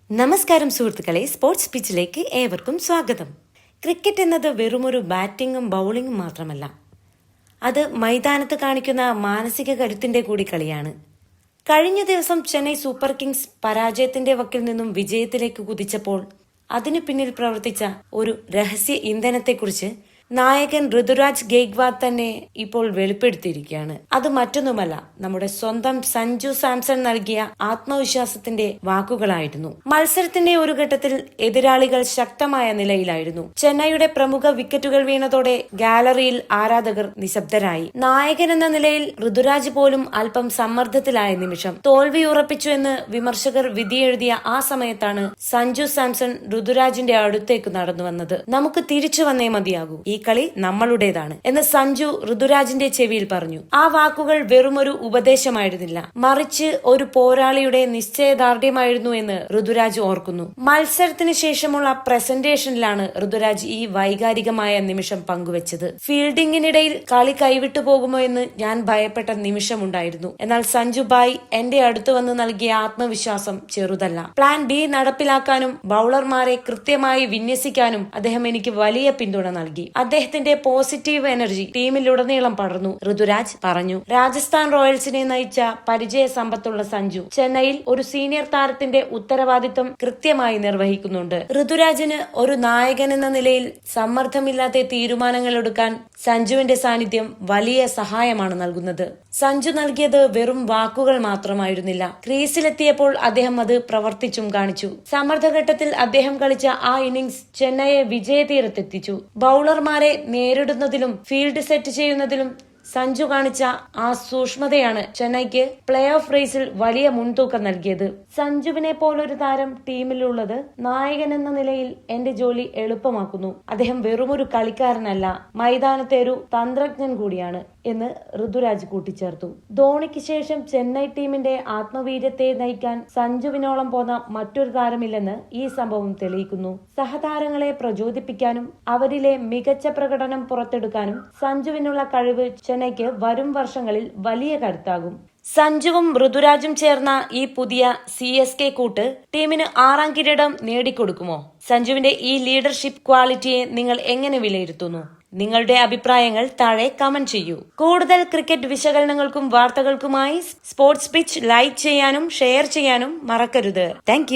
നമസ്കാരം സുഹൃത്തുക്കളെ, സ്പോർട്സ് പിച്ചിലേക്ക് ഏവർക്കും സ്വാഗതം. ക്രിക്കറ്റ് എന്നത് വെറുമൊരു ബാറ്റിംഗും ബൗളിംഗും മാത്രമല്ല, അത് മൈതാനത്ത് കാണിക്കുന്ന മാനസിക കരുത്തിന്റെ കൂടി കളിയാണ്. കഴിഞ്ഞ ദിവസം ചെന്നൈ സൂപ്പർ കിങ്സ് പരാജയത്തിന്റെ വക്കിൽ നിന്നും വിജയത്തിലേക്ക് കുതിച്ചപ്പോൾ അതിനു പിന്നിൽ പ്രവർത്തിച്ച ഒരു രഹസ്യ ഇന്ധനത്തെക്കുറിച്ച് നായകൻ ഋതുരാജ് ഗെയ്ക്വാദ് തന്നെ ഇപ്പോൾ വെളിപ്പെടുത്തിയിരിക്കുകയാണ്. അത് മറ്റൊന്നുമല്ല, നമ്മുടെ സ്വന്തം സഞ്ജു സാംസൺ നൽകിയ ആത്മവിശ്വാസത്തിന്റെ വാക്കുകളായിരുന്നു. മത്സരത്തിന്റെ ഒരു ഘട്ടത്തിൽ എതിരാളികൾ ശക്തമായ നിലയിലായിരുന്നു. ചെന്നൈയുടെ പ്രമുഖ വിക്കറ്റുകൾ വീണതോടെ ഗാലറിയിൽ ആരാധകർ നിശബ്ദരായി. നായകൻ എന്ന നിലയിൽ ഋതുരാജ് പോലും അല്പം സമ്മർദ്ദത്തിലായ നിമിഷം. തോൽവി ഉറപ്പിച്ചു എന്ന് വിമർശകർ വിധിയെഴുതിയ ആ സമയത്താണ് സഞ്ജു സാംസൺ ഋതുരാജിന്റെ അടുത്തേക്ക് നടന്നു വന്നത്. നമുക്ക് തിരിച്ചു വന്നേ മതിയാകൂ, ഈ കളി നമ്മളുടേതാണ് എന്ന് സഞ്ജു ഋതുരാജിന്റെ ചെവിയിൽ പറഞ്ഞു. ആ വാക്കുകൾ വെറുമൊരു ഉപദേശമായിരുന്നില്ല, മറിച്ച് ഒരു പോരാളിയുടെ നിശ്ചയദാർഢ്യമായിരുന്നു എന്ന് ഋതുരാജ് ഓർക്കുന്നു. മത്സരത്തിന് ശേഷമുള്ള പ്രസന്റേഷനിലാണ് ഋതുരാജ് ഈ വൈകാരികമായ നിമിഷം പങ്കുവച്ചത്. ഫീൽഡിംഗിനിടയിൽ കളി കൈവിട്ടു പോകുമോ എന്ന് ഞാൻ ഭയപ്പെട്ട നിമിഷമുണ്ടായിരുന്നു. എന്നാൽ സഞ്ജു ബായ് എന്റെ അടുത്ത് വന്ന് നൽകിയ ആത്മവിശ്വാസം ചെറുതല്ല. പ്ലാൻ ബി നടപ്പിലാക്കാനും ബൌളർമാരെ കൃത്യമായി വിന്യസിക്കാനും അദ്ദേഹം എനിക്ക് വലിയ പിന്തുണ നൽകി. അദ്ദേഹത്തിന്റെ പോസിറ്റീവ് എനർജി ടീമിലുടനീളം പടർന്നു, ഋതുരാജ് പറഞ്ഞു. രാജസ്ഥാൻ റോയൽസിനെ നയിച്ച പരിചയ സമ്പത്തുള്ള സഞ്ജു ചെന്നൈയിൽ ഒരു സീനിയർ താരത്തിന്റെ ഉത്തരവാദിത്വം കൃത്യമായി നിർവഹിക്കുന്നുണ്ട്. ഋതുരാജിന് ഒരു നായകൻ എന്ന നിലയിൽ സമ്മർദ്ദമില്ലാത്ത തീരുമാനങ്ങൾ എടുക്കാൻ സഞ്ജുവിന്റെ സാന്നിധ്യം വലിയ സഹായമാണ് നൽകുന്നത്. സഞ്ജു നൽകിയത് വെറും വാക്കുകൾ മാത്രമായിരുന്നില്ല, ക്രീസിലെത്തിയപ്പോൾ അദ്ദേഹം അത് പ്രവർത്തിച്ചും കാണിച്ചു. സമ്മർദ്ദഘട്ടത്തിൽ അദ്ദേഹം കളിച്ച ആ ഇന്നിംഗ്സ് ചെന്നൈയെ വിജയതീരത്തെത്തിച്ചു. ബൌളർമാരെ നേരിടുന്നതിലും ഫീൽഡ് സെറ്റ് ചെയ്യുന്നതിലും സഞ്ജു കാണിച്ച ആ സൂക്ഷ്മതയാണ് ചെന്നൈക്ക് പ്ലേ ഓഫ് റേസിൽ വലിയ മുൻതൂക്കം നൽകിയത്. സഞ്ജുവിനെ പോലൊരു താരം ടീമിലുള്ളത് നായകൻ എന്ന നിലയിൽ എന്റെ ജോലി എളുപ്പമാക്കുന്നു. അദ്ദേഹം വെറുമൊരു കളിക്കാരനല്ല, മൈതാനത്തെ ഒരു തന്ത്രജ്ഞൻ കൂടിയാണ് എന്ന് ഋതുരാജ് കൂട്ടിച്ചേർത്തു. ധോണിക്ക് ശേഷം ചെന്നൈ ടീമിന്റെ ആത്മവീര്യത്തെ നയിക്കാൻ സഞ്ജുവിനോളം പോന്ന മറ്റൊരു താരമില്ലെന്ന് ഈ സംഭവം തെളിയിക്കുന്നു. സഹതാരങ്ങളെ പ്രചോദിപ്പിക്കാനും അവരിലെ മികച്ച പ്രകടനം പുറത്തെടുക്കാനും സഞ്ജുവിനുള്ള കഴിവ് ചെന്നൈക്ക് വരും വർഷങ്ങളിൽ വലിയ കരുത്താകും. സഞ്ജുവും ഋതുരാജും ചേർന്ന ഈ പുതിയ CSK കൂട്ട് ടീമിന് 6ാം കിരീടം നേടിക്കൊടുക്കുമോ? സഞ്ജുവിന്റെ ഈ ലീഡർഷിപ്പ് ക്വാളിറ്റിയെ നിങ്ങൾ എങ്ങനെ വിലയിരുത്തുന്നു? നിങ്ങളുടെ അഭിപ്രായങ്ങൾ താഴെ കമന്റ് ചെയ്യൂ. കൂടുതൽ ക്രിക്കറ്റ് വിശകലനങ്ങൾക്കും വാർത്തകൾക്കുമായി സ്പോർട്സ് പിച്ച് ലൈക്ക് ചെയ്യാനും ഷെയർ ചെയ്യാനും മറക്കരുത്. താങ്ക്